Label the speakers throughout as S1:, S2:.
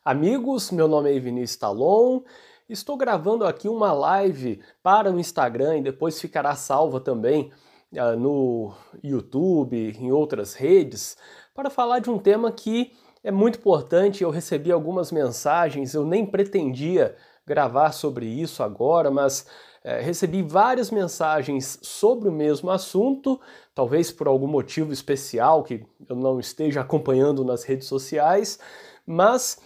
S1: Amigos, meu nome é Vinícius Talon, estou gravando aqui uma live para o Instagram e depois ficará salva também no YouTube, em outras redes, para falar de um tema que é muito importante. Eu recebi algumas mensagens, eu nem pretendia gravar sobre isso agora, mas recebi várias mensagens sobre o mesmo assunto, talvez por algum motivo especial que eu não esteja acompanhando nas redes sociais, mas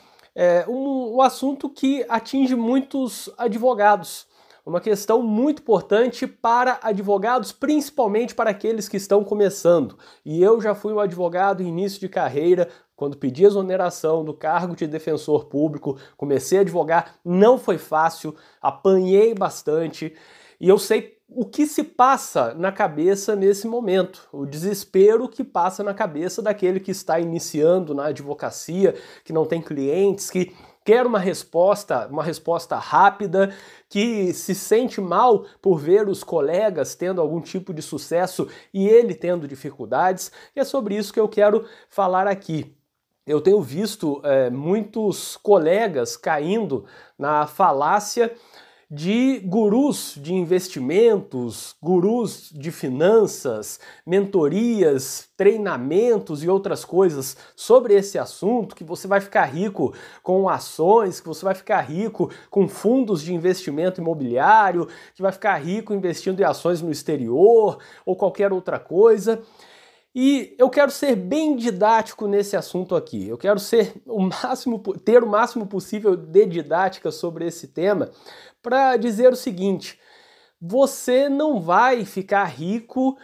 S1: um assunto que atinge muitos advogados, uma questão muito importante para advogados, principalmente para aqueles que estão começando. E eu já fui um advogado em início de carreira, quando pedi exoneração do cargo de defensor público, comecei a advogar, não foi fácil, apanhei bastante, e eu sei o que se passa na cabeça nesse momento, o desespero que passa na cabeça daquele que está iniciando na advocacia, que não tem clientes, que quer uma resposta rápida, que se sente mal por ver os colegas tendo algum tipo de sucesso e ele tendo dificuldades. E é sobre isso que eu quero falar aqui. Eu tenho visto muitos colegas caindo na falácia de gurus de investimentos, gurus de finanças, mentorias, treinamentos e outras coisas sobre esse assunto, que você vai ficar rico com ações, que você vai ficar rico com fundos de investimento imobiliário, que vai ficar rico investindo em ações no exterior ou qualquer outra coisa. E eu quero ser bem didático nesse assunto aqui. Eu quero ter o máximo possível de didática sobre esse tema para dizer o seguinte: você não vai ficar rico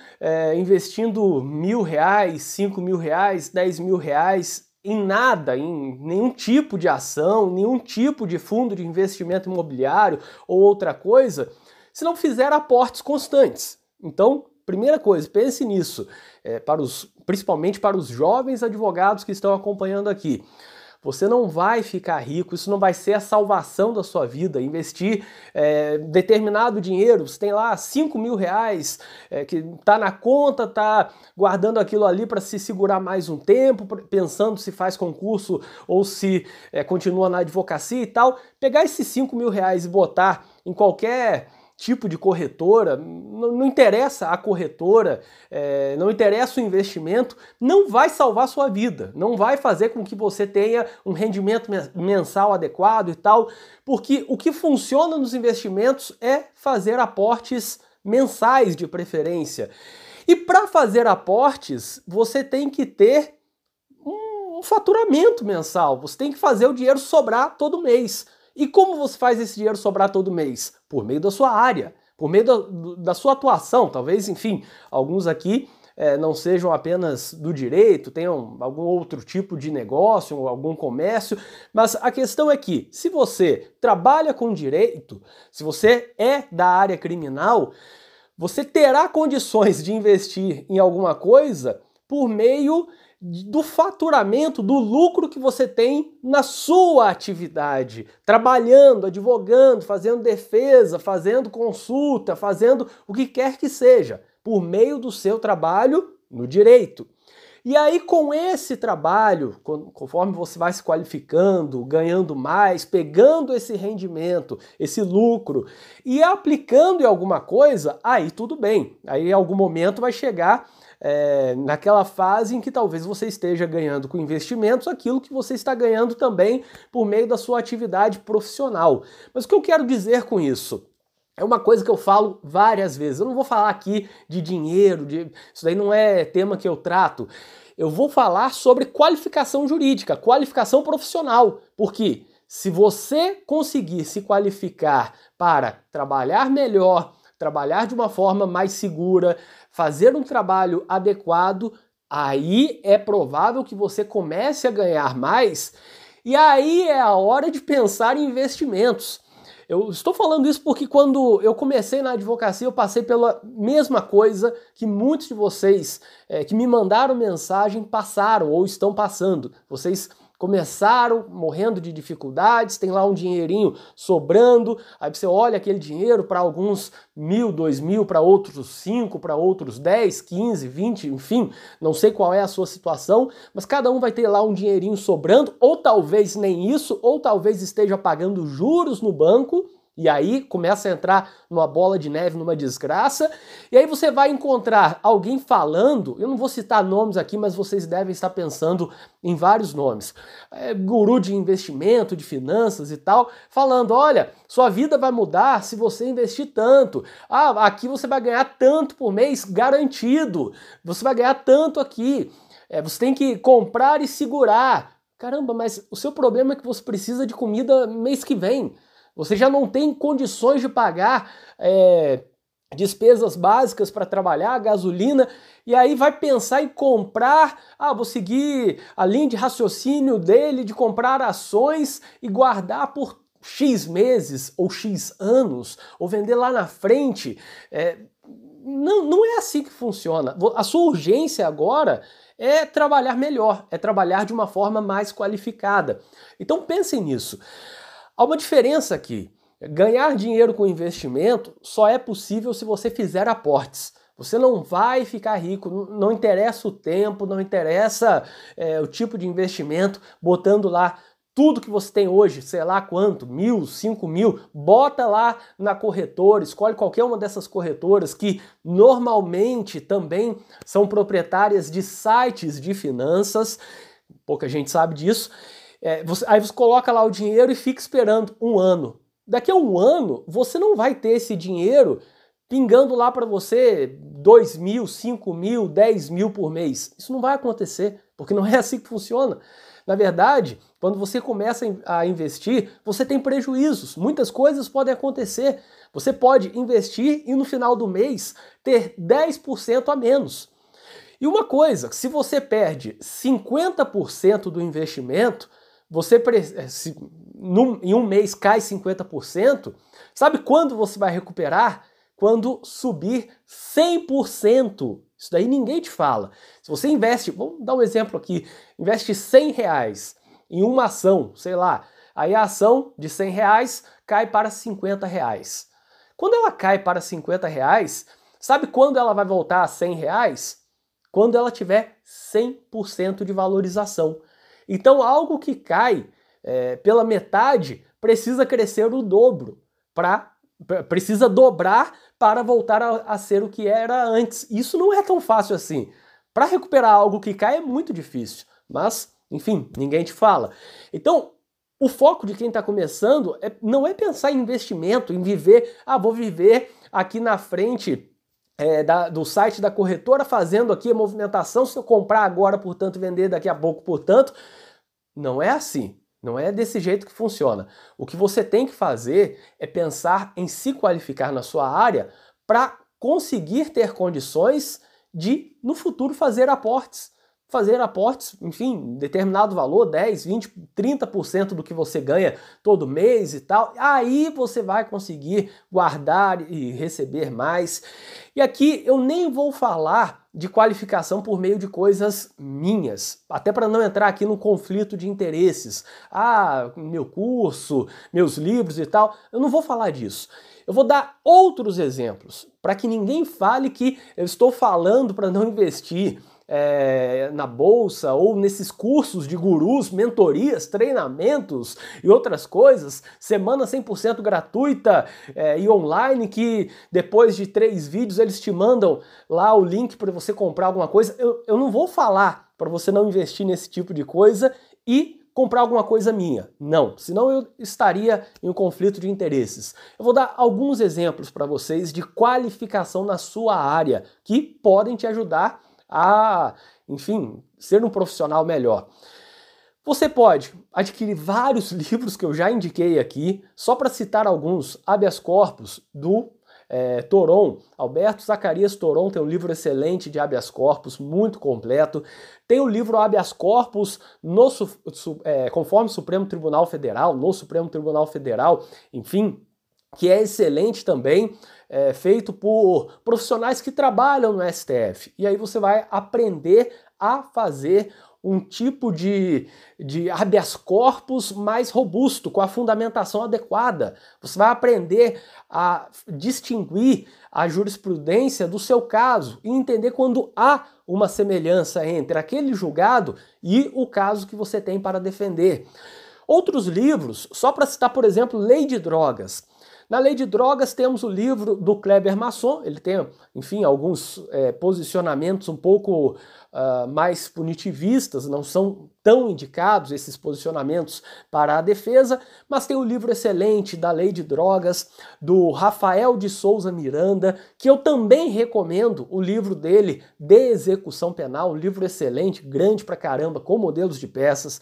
S1: investindo R$1.000, R$5.000, R$10.000 em nada, em nenhum tipo de ação, nenhum tipo de fundo de investimento imobiliário ou outra coisa, se não fizer aportes constantes. Então, primeira coisa, pense nisso, principalmente para os jovens advogados que estão acompanhando aqui. Você não vai ficar rico, isso não vai ser a salvação da sua vida. Investir determinado dinheiro, você tem lá R$5.000 que está na conta, está guardando aquilo ali para se segurar mais um tempo, pensando se faz concurso ou se continua na advocacia e tal. Pegar esses R$5.000 e botar em qualquer tipo de corretora, não interessa a corretora, não interessa o investimento, não vai salvar sua vida, não vai fazer com que você tenha um rendimento mensal adequado e tal, porque o que funciona nos investimentos é fazer aportes mensais de preferência. E para fazer aportes, você tem que ter um faturamento mensal, você tem que fazer o dinheiro sobrar todo mês. E como você faz esse dinheiro sobrar todo mês? Por meio da sua área, por meio da sua atuação. Talvez, enfim, alguns aqui não sejam apenas do direito, tenham algum outro tipo de negócio, algum comércio, mas a questão é que, se você trabalha com direito, se você é da área criminal, você terá condições de investir em alguma coisa por meio do faturamento, do lucro que você tem na sua atividade, trabalhando, advogando, fazendo defesa, fazendo consulta, fazendo o que quer que seja, por meio do seu trabalho no direito. E aí, com esse trabalho, conforme você vai se qualificando, ganhando mais, pegando esse rendimento, esse lucro e aplicando em alguma coisa, aí tudo bem. Aí em algum momento vai chegar naquela fase em que talvez você esteja ganhando com investimentos aquilo que você está ganhando também por meio da sua atividade profissional. Mas o que eu quero dizer com isso? É uma coisa que eu falo várias vezes. Eu não vou falar aqui de dinheiro, isso daí não é tema que eu trato. Eu vou falar sobre qualificação jurídica, qualificação profissional, porque se você conseguir se qualificar para trabalhar melhor, trabalhar de uma forma mais segura, fazer um trabalho adequado, aí é provável que você comece a ganhar mais e aí é a hora de pensar em investimentos. Eu estou falando isso porque quando eu comecei na advocacia eu passei pela mesma coisa que muitos de vocês que me mandaram mensagem passaram ou estão passando. Vocês começaram morrendo de dificuldades, tem lá um dinheirinho sobrando, aí você olha aquele dinheiro, para alguns 1.000, 2.000, para outros 5, para outros 10, 15, 20, enfim, não sei qual é a sua situação, mas cada um vai ter lá um dinheirinho sobrando, ou talvez nem isso, ou talvez esteja pagando juros no banco, e aí começa a entrar numa bola de neve, numa desgraça, e aí você vai encontrar alguém falando, eu não vou citar nomes aqui, mas vocês devem estar pensando em vários nomes, guru de investimento, de finanças e tal, falando, olha, sua vida vai mudar se você investir tanto, aqui você vai ganhar tanto por mês garantido, você vai ganhar tanto aqui, você tem que comprar e segurar. Caramba, mas o seu problema é que você precisa de comida mês que vem. Você já não tem condições de pagar despesas básicas para trabalhar, gasolina, e aí vai pensar em comprar, vou seguir a linha de raciocínio dele de comprar ações e guardar por X meses ou X anos, ou vender lá na frente. Não é assim que funciona. A sua urgência agora é trabalhar melhor, é trabalhar de uma forma mais qualificada. Então pensem nisso. Há uma diferença aqui. Ganhar dinheiro com investimento só é possível se você fizer aportes. Você não vai ficar rico, não interessa o tempo, não interessa o tipo de investimento, botando lá tudo que você tem hoje, sei lá quanto, 1.000, 5.000, bota lá na corretora, escolhe qualquer uma dessas corretoras que normalmente também são proprietárias de sites de finanças, pouca gente sabe disso. Aí você coloca lá o dinheiro e fica esperando um ano. Daqui a um ano, você não vai ter esse dinheiro pingando lá para você 2.000, 5.000, 10.000 por mês. Isso não vai acontecer, porque não é assim que funciona. Na verdade, quando você começa a investir, você tem prejuízos. Muitas coisas podem acontecer. Você pode investir e no final do mês ter 10% a menos. E uma coisa, se você perde 50% do investimento, em um mês cai 50%, sabe quando você vai recuperar? Quando subir 100%. Isso daí ninguém te fala. Se você investe, vamos dar um exemplo aqui, investe R$100 em uma ação, sei lá, aí a ação de R$100 cai para R$50. Quando ela cai para R$50, sabe quando ela vai voltar a R$100? Quando ela tiver 100% de valorização. Então algo que cai pela metade precisa crescer o dobro, precisa dobrar para voltar a ser o que era antes. Isso não é tão fácil assim. Para recuperar algo que cai é muito difícil, mas, enfim, ninguém te fala. Então, o foco de quem está começando não é pensar em investimento, em viver, vou viver aqui na frente do site da corretora fazendo aqui a movimentação, se eu comprar agora, portanto, vender daqui a pouco, portanto. Não é assim. Não é desse jeito que funciona. O que você tem que fazer é pensar em se qualificar na sua área para conseguir ter condições de, no futuro, fazer aportes. Fazer aportes, enfim, determinado valor, 10, 20, 30% do que você ganha todo mês e tal. Aí você vai conseguir guardar e receber mais. E aqui eu nem vou falar de qualificação por meio de coisas minhas, até para não entrar aqui num conflito de interesses. Meu curso, meus livros e tal, eu não vou falar disso. Eu vou dar outros exemplos, para que ninguém fale que eu estou falando para não investir na bolsa ou nesses cursos de gurus, mentorias, treinamentos e outras coisas, semana 100% gratuita e online, que depois de 3 vídeos eles te mandam lá o link para você comprar alguma coisa. Eu não vou falar para você não investir nesse tipo de coisa e comprar alguma coisa minha. Não, senão eu estaria em um conflito de interesses. Eu vou dar alguns exemplos para vocês de qualificação na sua área que podem te ajudar a, enfim, ser um profissional melhor. Você pode adquirir vários livros que eu já indiquei aqui, só para citar alguns. Habeas Corpus, do Thoron, Alberto Zacarias Thoron, tem um livro excelente de habeas corpus, muito completo. Tem o livro Habeas Corpus conforme o Supremo Tribunal Federal, no Supremo Tribunal Federal, enfim, que é excelente também, feito por profissionais que trabalham no STF. E aí você vai aprender a fazer um tipo de habeas corpus mais robusto, com a fundamentação adequada. Você vai aprender a distinguir a jurisprudência do seu caso e entender quando há uma semelhança entre aquele julgado e o caso que você tem para defender. Outros livros, só para citar, por exemplo, Lei de Drogas. Na Lei de Drogas temos o livro do Kleber Masson, ele tem, enfim, alguns posicionamentos um pouco mais punitivistas, não são tão indicados esses posicionamentos para a defesa, mas tem o livro excelente da Lei de Drogas, do Rafael de Souza Miranda, que eu também recomendo, o livro dele, De Execução Penal, um livro excelente, grande pra caramba, com modelos de peças.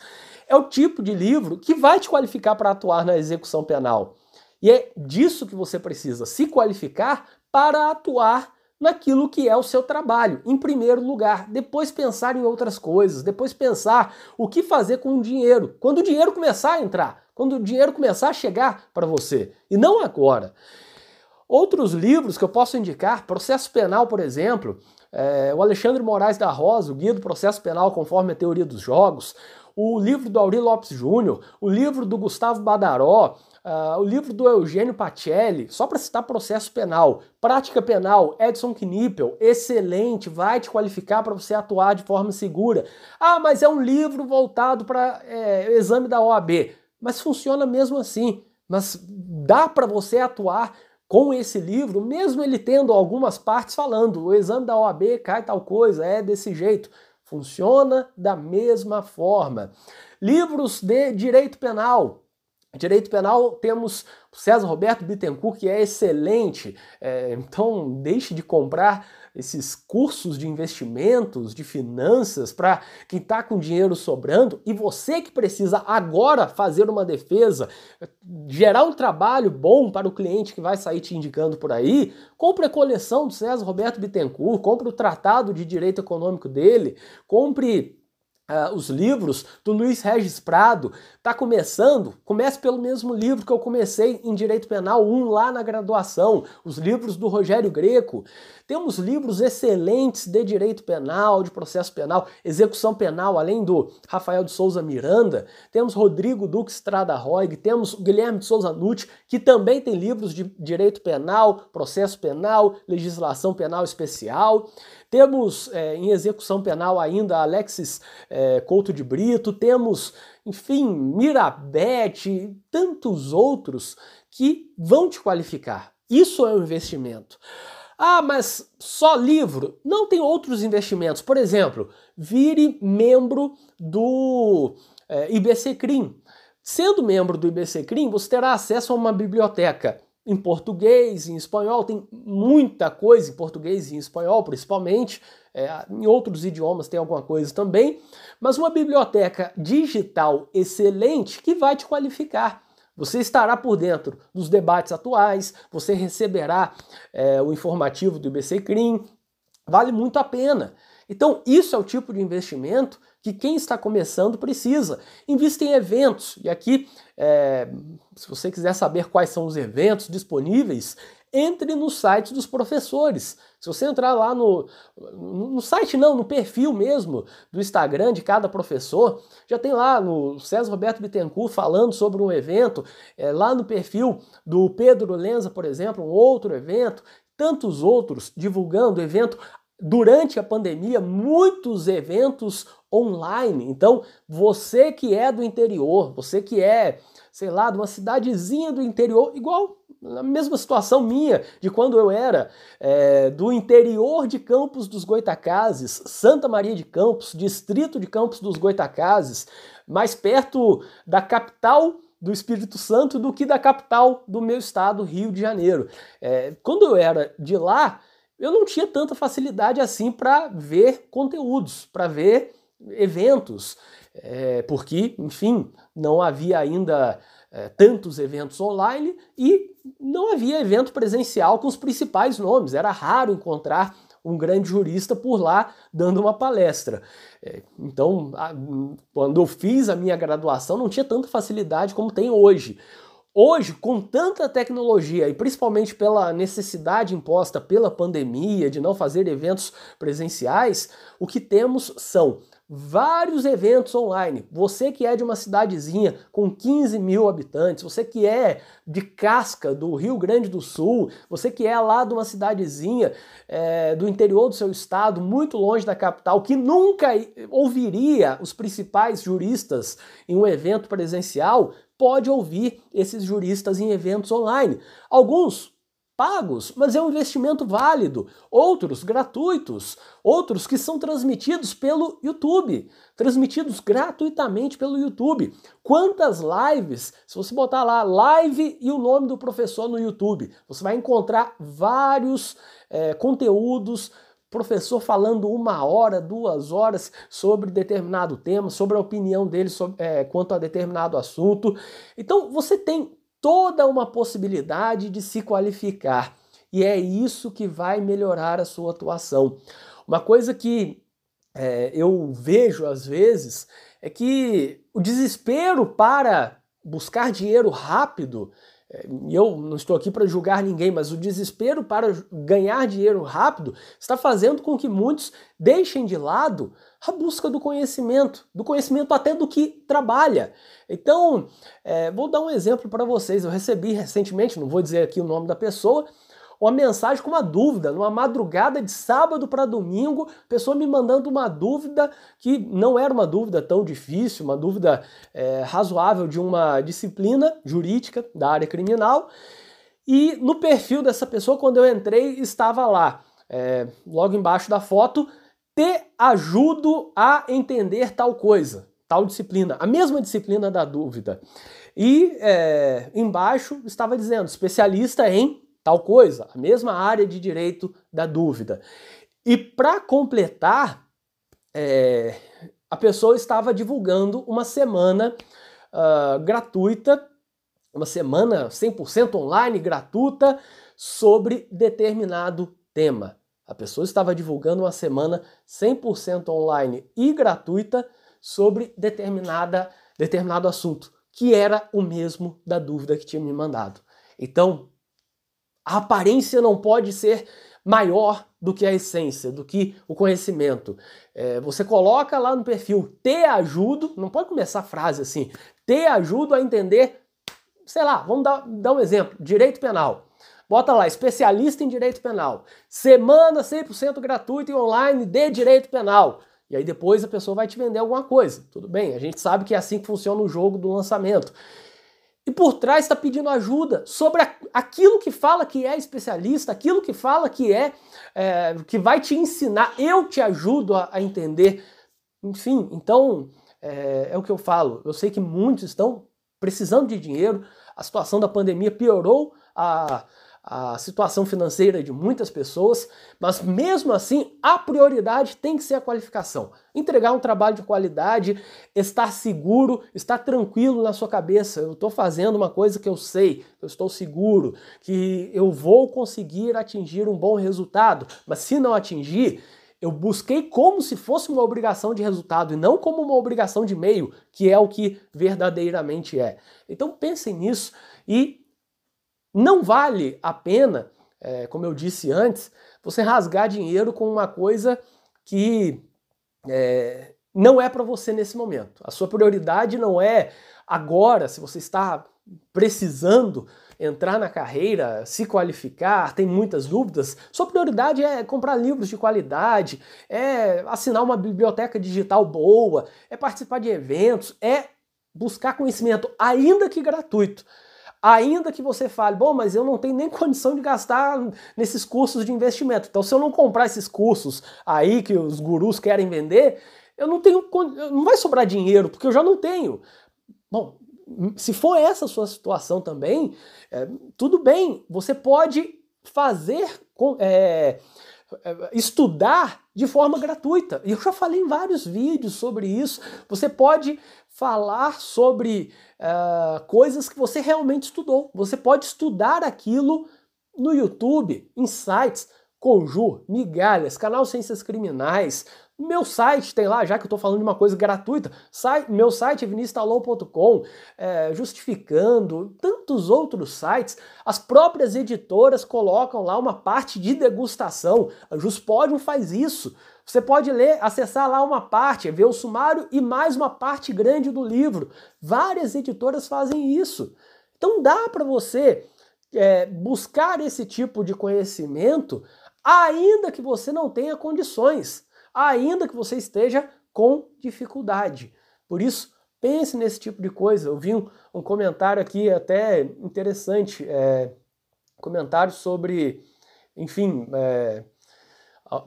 S1: É o tipo de livro que vai te qualificar para atuar na execução penal. E é disso que você precisa, se qualificar para atuar naquilo que é o seu trabalho, em primeiro lugar. Depois pensar em outras coisas, depois pensar o que fazer com o dinheiro. Quando o dinheiro começar a entrar, quando o dinheiro começar a chegar para você, e não agora. Outros livros que eu posso indicar, Processo Penal, por exemplo, o Alexandre Moraes da Rosa, o Guia do Processo Penal conforme a Teoria dos Jogos, o livro do Aurí Lopes Júnior, o livro do Gustavo Badaró, o livro do Eugênio Pacelli, só para citar Processo Penal. Prática Penal, Edson Knippel, excelente, vai te qualificar para você atuar de forma segura. Ah, mas é um livro voltado para exame da OAB. Mas funciona mesmo assim. Mas dá para você atuar com esse livro, mesmo ele tendo algumas partes falando o exame da OAB cai tal coisa, é desse jeito. Funciona da mesma forma. Livros de direito penal. Direito penal temos César Roberto Bittencourt, que é excelente, então deixe de comprar esses cursos de investimentos, de finanças, para quem está com dinheiro sobrando, e você que precisa agora fazer uma defesa, gerar um trabalho bom para o cliente que vai sair te indicando por aí, compre a coleção do César Roberto Bittencourt, compre o tratado de direito econômico dele, compre os livros do Luiz Regis Prado. Está começando? Comece pelo mesmo livro que eu comecei em Direito Penal 1 lá na graduação, os livros do Rogério Greco. Temos livros excelentes de Direito Penal, de Processo Penal, Execução Penal, além do Rafael de Souza Miranda. Temos Rodrigo Duque Estrada Roig, temos Guilherme de Souza Nucci, que também tem livros de Direito Penal, Processo Penal, Legislação Penal Especial. Temos em execução penal ainda Alexis Couto de Brito, temos, enfim, Mirabete, tantos outros que vão te qualificar. Isso é um investimento. Ah, mas só livro? Não, tem outros investimentos. Por exemplo, vire membro do IBCCRIM. Sendo membro do IBCCRIM, você terá acesso a uma biblioteca em português, em espanhol, tem muita coisa em português e em espanhol, principalmente, em outros idiomas tem alguma coisa também, mas uma biblioteca digital excelente que vai te qualificar. Você estará por dentro dos debates atuais, você receberá o informativo do IBCCRIM, vale muito a pena. Então, isso é o tipo de investimento que quem está começando precisa. Invista em eventos. E aqui, se você quiser saber quais são os eventos disponíveis, entre no site dos professores. Se você entrar lá no site, não, no perfil mesmo do Instagram de cada professor, já tem lá no César Roberto Bittencourt falando sobre um evento, lá no perfil do Pedro Lenza, por exemplo, um outro evento, tantos outros divulgando evento. Durante a pandemia, muitos eventos online. Então, você que é do interior, você que é, sei lá, de uma cidadezinha do interior, igual na mesma situação minha, de quando eu era do interior de Campos dos Goytacazes, Santa Maria de Campos, distrito de Campos dos Goytacazes, mais perto da capital do Espírito Santo do que da capital do meu estado, Rio de Janeiro. Quando eu era de lá, eu não tinha tanta facilidade assim para ver conteúdos, para ver eventos, porque, enfim, não havia ainda tantos eventos online e não havia evento presencial com os principais nomes. Era raro encontrar um grande jurista por lá dando uma palestra. Então, quando eu fiz a minha graduação, não tinha tanta facilidade como tem hoje. Hoje, com tanta tecnologia e principalmente pela necessidade imposta pela pandemia de não fazer eventos presenciais, o que temos são vários eventos online. Você que é de uma cidadezinha com 15 mil habitantes, você que é de Casca, do Rio Grande do Sul, você que é lá de uma cidadezinha do interior do seu estado, muito longe da capital, que nunca ouviria os principais juristas em um evento presencial, pode ouvir esses juristas em eventos online. Alguns pagos, mas é um investimento válido. Outros gratuitos, outros que são transmitidos pelo YouTube, transmitidos gratuitamente pelo YouTube. Quantas lives, se você botar lá live e o nome do professor no YouTube, você vai encontrar vários conteúdos, professor falando 1 hora, 2 horas sobre determinado tema, sobre a opinião dele quanto a determinado assunto. Então você tem toda uma possibilidade de se qualificar. E é isso que vai melhorar a sua atuação. Uma coisa que eu vejo às vezes é que o desespero para buscar dinheiro rápido, e eu não estou aqui para julgar ninguém, mas o desespero para ganhar dinheiro rápido está fazendo com que muitos deixem de lado a busca do conhecimento até do que trabalha. Então, vou dar um exemplo para vocês. Eu recebi recentemente, não vou dizer aqui o nome da pessoa, uma mensagem com uma dúvida, numa madrugada de sábado para domingo, pessoa me mandando uma dúvida que não era uma dúvida tão difícil, uma dúvida razoável de uma disciplina jurídica da área criminal. E no perfil dessa pessoa, quando eu entrei, estava lá, logo embaixo da foto, te ajudo a entender tal coisa, tal disciplina, a mesma disciplina da dúvida. E embaixo estava dizendo, especialista em tal coisa, a mesma área de direito da dúvida. E para completar, a pessoa estava divulgando uma semana gratuita, uma semana 100% online, gratuita, sobre determinado tema. A pessoa estava divulgando uma semana 100% online e gratuita sobre determinado assunto, que era o mesmo da dúvida que tinha me mandado. Então, a aparência não pode ser maior do que a essência, do que o conhecimento. Você coloca lá no perfil, te ajudo, não pode começar a frase assim, te ajudo a entender, sei lá, vamos dar um exemplo, direito penal. Bota lá, especialista em direito penal, semana 100% gratuita e online de direito penal. E aí depois a pessoa vai te vender alguma coisa. Tudo bem, a gente sabe que é assim que funciona o jogo do lançamento. E por trás está pedindo ajuda sobre aquilo que fala que é especialista, aquilo que fala que que vai te ensinar, eu te ajudo a entender. Enfim, então é o que eu falo. Eu sei que muitos estão precisando de dinheiro, a situação da pandemia piorou a situação financeira de muitas pessoas, mas mesmo assim a prioridade tem que ser a qualificação. Entregar um trabalho de qualidade, estar seguro, estar tranquilo na sua cabeça. Eu estou fazendo uma coisa que eu sei, eu estou seguro, que eu vou conseguir atingir um bom resultado, mas se não atingir, eu busquei como se fosse uma obrigação de resultado e não como uma obrigação de meio, que é o que verdadeiramente é. Então pensem nisso e não vale a pena, como eu disse antes, você rasgar dinheiro com uma coisa que não é para você nesse momento. A sua prioridade não é agora, se você está precisando entrar na carreira, se qualificar, tem muitas dúvidas, sua prioridade é comprar livros de qualidade, é assinar uma biblioteca digital boa, é participar de eventos, é buscar conhecimento, ainda que gratuito. Ainda que você fale, bom, mas eu não tenho nem condição de gastar nesses cursos de investimento. Então, se eu não comprar esses cursos aí que os gurus querem vender, não vai sobrar dinheiro, porque eu já não tenho. Bom, se for essa a sua situação também, tudo bem, você pode estudar de forma gratuita. E eu já falei em vários vídeos sobre isso. Você pode falar sobre coisas que você realmente estudou. Você pode estudar aquilo no YouTube, em sites, Conjur, Migalhas, canal Ciências Criminais. Meu site tem lá, já que eu estou falando de uma coisa gratuita, meu site é viniciustalon.com, Justificando, tantos outros sites. As próprias editoras colocam lá uma parte de degustação. A Juspodium faz isso. Você pode ler, acessar lá uma parte, ver o sumário e mais uma parte grande do livro. Várias editoras fazem isso. Então dá para você buscar esse tipo de conhecimento, ainda que você não tenha condições, ainda que você esteja com dificuldade. Por isso, pense nesse tipo de coisa. Eu vi um comentário aqui até interessante, comentário sobre, enfim,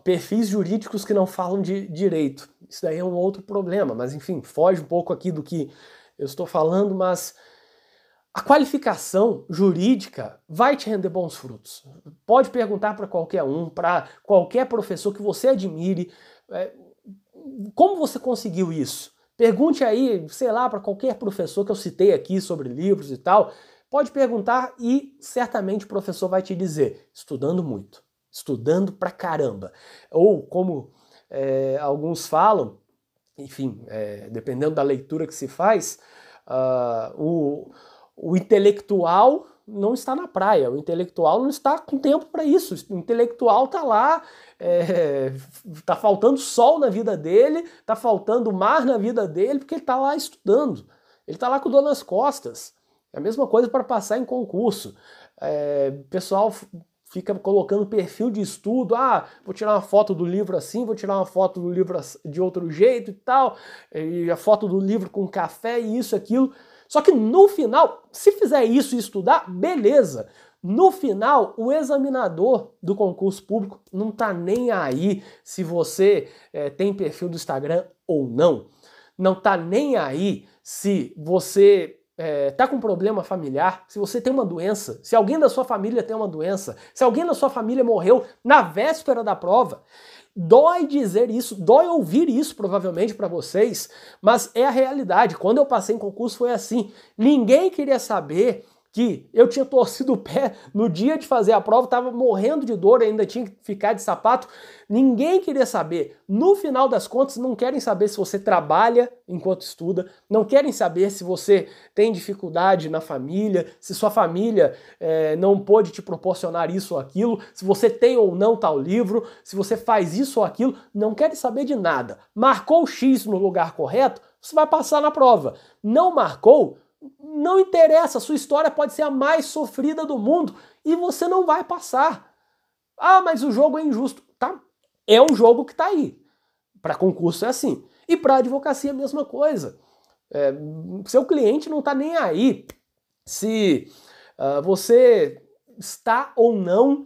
S1: perfis jurídicos que não falam de direito. Isso daí é um outro problema, mas enfim, foge um pouco aqui do que eu estou falando, mas a qualificação jurídica vai te render bons frutos. Pode perguntar para qualquer um, para qualquer professor que você admire, como você conseguiu isso? Pergunte aí, sei lá, para qualquer professor que eu citei aqui sobre livros e tal. Pode perguntar e certamente o professor vai te dizer, estudando muito, estudando pra caramba. Ou como alguns falam, enfim, dependendo da leitura que se faz, o intelectual não está na praia, o intelectual não está com tempo para isso, o intelectual está lá, está faltando sol na vida dele, está faltando mar na vida dele, porque ele está lá estudando, ele está lá com dor nas costas. É a mesma coisa para passar em concurso. O pessoal fica colocando perfil de estudo, vou tirar uma foto do livro assim, vou tirar uma foto do livro de outro jeito e tal, e a foto do livro com café e isso, aquilo. Só que no final, se fizer isso e estudar, beleza. No final, o examinador do concurso público não tá nem aí se você tem perfil do Instagram ou não. Não tá nem aí se você tá com problema familiar, se você tem uma doença, se alguém da sua família tem uma doença, se alguém da sua família morreu na véspera da prova. Dói dizer isso, dói ouvir isso provavelmente para vocês, mas é a realidade. Quando eu passei em concurso foi assim. Ninguém queria saber que eu tinha torcido o pé no dia de fazer a prova, estava morrendo de dor, ainda tinha que ficar de sapato. Ninguém queria saber. No final das contas, não querem saber se você trabalha enquanto estuda, não querem saber se você tem dificuldade na família, se sua família não pôde te proporcionar isso ou aquilo, se você tem ou não tal livro, se você faz isso ou aquilo, não querem saber de nada. Marcou o X no lugar correto, você vai passar na prova. Não marcou, não interessa, sua história pode ser a mais sofrida do mundo e você não vai passar. Mas o jogo é injusto. Tá? É um jogo que tá aí. Para concurso é assim. E para advocacia é a mesma coisa. Seu cliente não tá nem aí se você está ou não,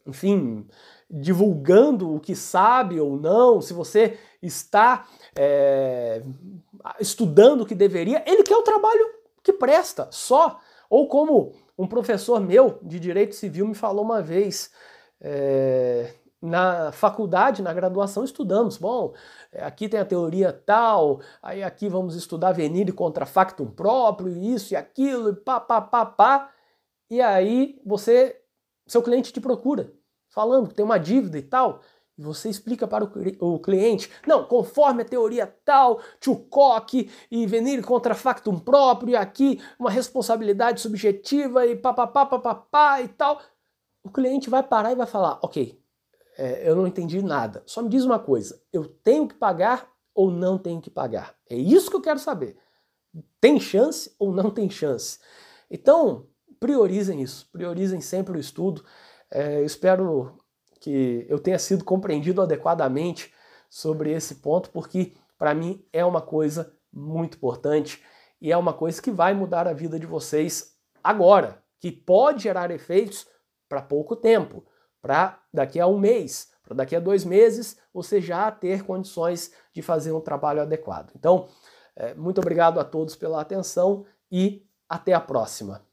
S1: enfim, divulgando o que sabe ou não, se você está estudando o que deveria, ele quer o trabalho que presta, só. Ou como um professor meu de Direito Civil me falou uma vez, na faculdade, na graduação, estudamos. Bom, aqui tem a teoria tal, aí aqui vamos estudar venire contra factum próprio, isso e aquilo, e pá. E aí seu cliente te procura, falando que tem uma dívida e tal, e você explica para o cliente, não, conforme a teoria tal, Tchukok e venire contra factum próprio, e aqui uma responsabilidade subjetiva e papapá e tal. O cliente vai parar e vai falar, ok, eu não entendi nada, só me diz uma coisa, eu tenho que pagar ou não tenho que pagar? É isso que eu quero saber. Tem chance ou não tem chance? Então, priorizem isso, priorizem sempre o estudo. Espero que eu tenha sido compreendido adequadamente sobre esse ponto, porque para mim é uma coisa muito importante e é uma coisa que vai mudar a vida de vocês agora, que pode gerar efeitos para pouco tempo, para daqui a um mês, para daqui a 2 meses, você já ter condições de fazer um trabalho adequado. Então, muito obrigado a todos pela atenção e até a próxima.